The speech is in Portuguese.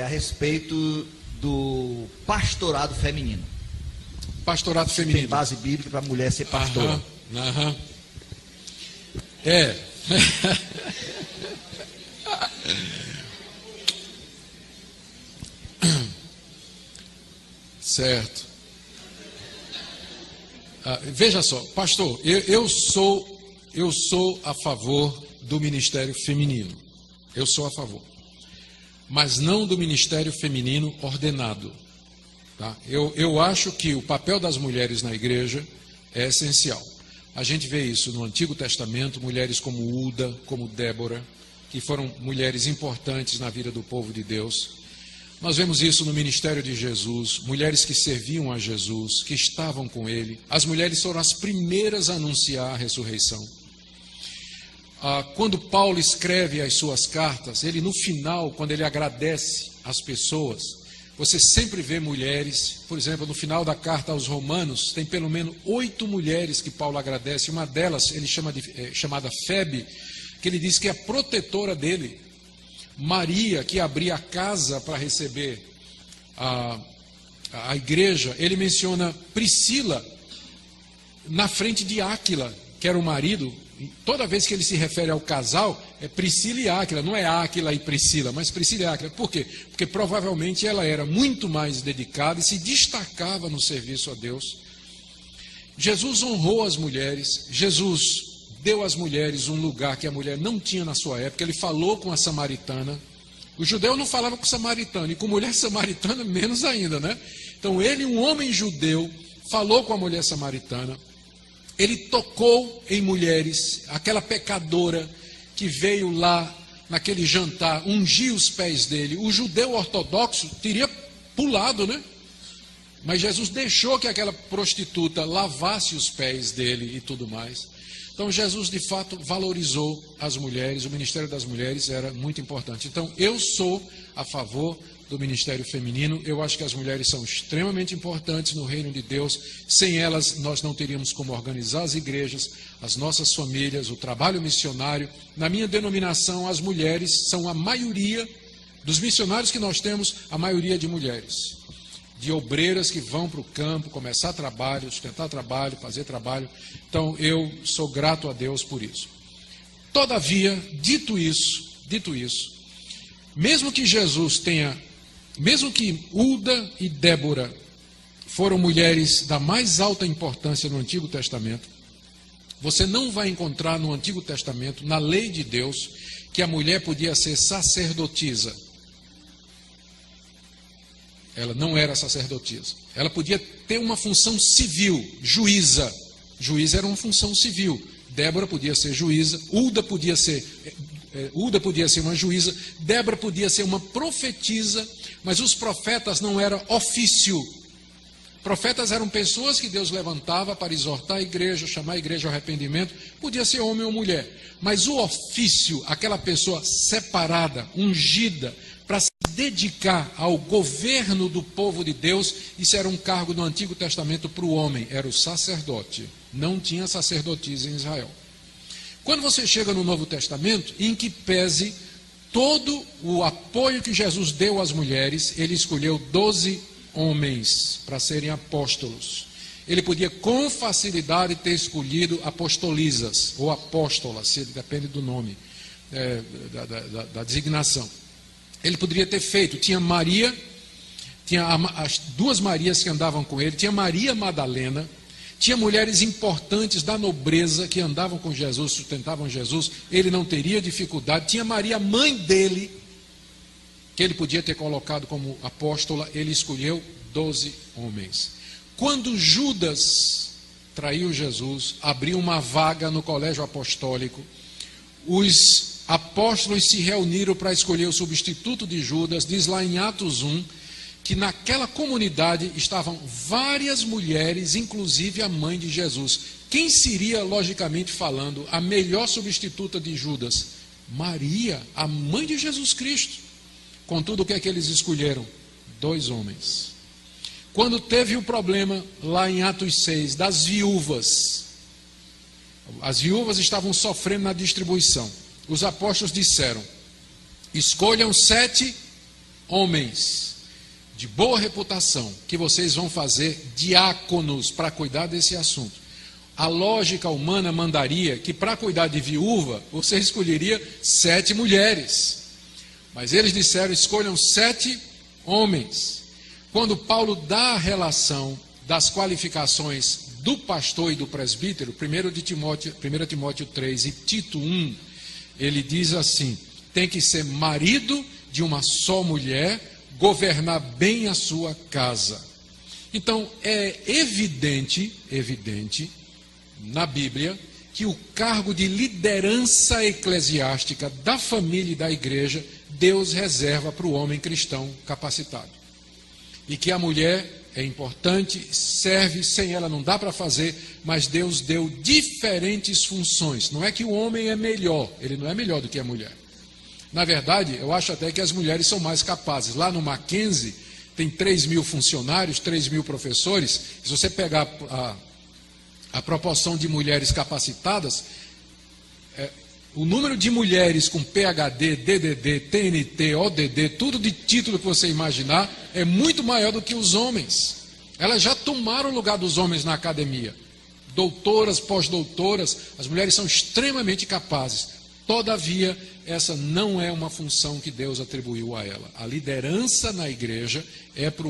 a respeito do pastorado feminino. Pastorado feminino. Tem base bíblica para a mulher ser pastora. Aham. É. Certo. Veja só, pastor, eu sou a favor do ministério feminino. Eu sou a favor. Mas não do ministério feminino ordenado. Tá? Eu acho que o papel das mulheres na igreja é essencial. A gente vê isso no Antigo Testamento, mulheres como Uda, como Débora, que foram mulheres importantes na vida do povo de Deus. Nós vemos isso no ministério de Jesus, mulheres que serviam a Jesus, que estavam com ele. As mulheres foram as primeiras a anunciar a ressurreição. Quando Paulo escreve as suas cartas, ele no final, quando ele agradece as pessoas, você sempre vê mulheres. Por exemplo, no final da carta aos Romanos, tem pelo menos 8 mulheres que Paulo agradece. Uma delas, ele chama chamada Febe, que ele diz que é a protetora dele. Maria, que abria a casa para receber a igreja. Ele menciona Priscila na frente de Áquila, que era o marido. Toda vez que ele se refere ao casal, é Priscila e Áquila, não é Áquila e Priscila, mas Priscila e Áquila. Por quê? Porque provavelmente ela era muito mais dedicada e se destacava no serviço a Deus. Jesus honrou as mulheres, Jesus deu às mulheres um lugar que a mulher não tinha na sua época. Ele falou com a samaritana. O judeu não falava com o samaritano, e com mulher samaritana menos ainda, né? Então ele, um homem judeu, falou com a mulher samaritana. Ele tocou em mulheres, aquela pecadora que veio lá naquele jantar, ungiu os pés dele. O judeu ortodoxo teria pulado, né? Mas Jesus deixou que aquela prostituta lavasse os pés dele e tudo mais. Então Jesus de fato valorizou as mulheres, o ministério das mulheres era muito importante. Então eu sou a favor do ministério feminino. Eu acho que as mulheres são extremamente importantes no reino de Deus. Sem elas nós não teríamos como organizar as igrejas, as nossas famílias, o trabalho missionário. Na minha denominação, as mulheres são a maioria dos missionários que nós temos, a maioria de mulheres, de obreiras que vão para o campo, começar trabalho, sustentar trabalho, fazer trabalho. Então eu sou grato a Deus por isso. Todavia, dito isso, mesmo que Uda e Débora foram mulheres da mais alta importância no Antigo Testamento, você não vai encontrar no Antigo Testamento, na lei de Deus, que a mulher podia ser sacerdotisa. Ela não era sacerdotisa. Ela podia ter uma função civil, juíza. Juíza era uma função civil. Débora podia ser juíza, Uda podia ser uma juíza, Débora podia ser uma profetisa, mas os profetas não eram ofício. Profetas eram pessoas que Deus levantava para exortar a igreja, chamar a igreja ao arrependimento, podia ser homem ou mulher. Mas o ofício, aquela pessoa separada, ungida, para se dedicar ao governo do povo de Deus, isso era um cargo no Antigo Testamento para o homem, era o sacerdote. Não tinha sacerdotisa em Israel. Quando você chega no Novo Testamento, em que pese todo o apoio que Jesus deu às mulheres, ele escolheu 12 homens para serem apóstolos. Ele podia com facilidade ter escolhido apostolisas ou apóstolas, depende do nome, da designação. Ele poderia ter feito, tinha Maria, tinha as 2 Marias que andavam com ele, tinha Maria Madalena, tinha mulheres importantes da nobreza que andavam com Jesus, sustentavam Jesus, ele não teria dificuldade. Tinha Maria, mãe dele, que ele podia ter colocado como apóstola. Ele escolheu 12 homens. Quando Judas traiu Jesus, abriu uma vaga no colégio apostólico, os apóstolos se reuniram para escolher o substituto de Judas. Diz lá em Atos 1, que naquela comunidade estavam várias mulheres, inclusive a mãe de Jesus. Quem seria, logicamente falando, a melhor substituta de Judas? Maria, a mãe de Jesus Cristo. Contudo, o que é que eles escolheram? 2 homens. Quando teve o problema, lá em Atos 6, das viúvas, as viúvas estavam sofrendo na distribuição. Os apóstolos disseram: escolham 7 homens de boa reputação, que vocês vão fazer diáconos para cuidar desse assunto. A lógica humana mandaria que para cuidar de viúva, você escolheria 7 mulheres. Mas eles disseram, escolham 7 homens. Quando Paulo dá a relação das qualificações do pastor e do presbítero, 1 Timóteo 3 e Tito 1, ele diz assim, tem que ser marido de uma só mulher, governar bem a sua casa. Então, é evidente na Bíblia que o cargo de liderança eclesiástica da família e da igreja, Deus reserva para o homem cristão capacitado. E que a mulher é importante, serve, sem ela não dá para fazer, mas Deus deu diferentes funções. Não é que o homem é melhor, ele não é melhor do que a mulher. Na verdade, eu acho até que as mulheres são mais capazes. Lá no Mackenzie, tem 3.000 funcionários, 3.000 professores. Se você pegar a proporção de mulheres capacitadas, o número de mulheres com PhD, DDD, TNT, ODD, tudo de título que você imaginar, é muito maior do que os homens. Elas já tomaram o lugar dos homens na academia. Doutoras, pós-doutoras, as mulheres são extremamente capazes. Todavia, essa não é uma função que Deus atribuiu a ela. A liderança na igreja é para o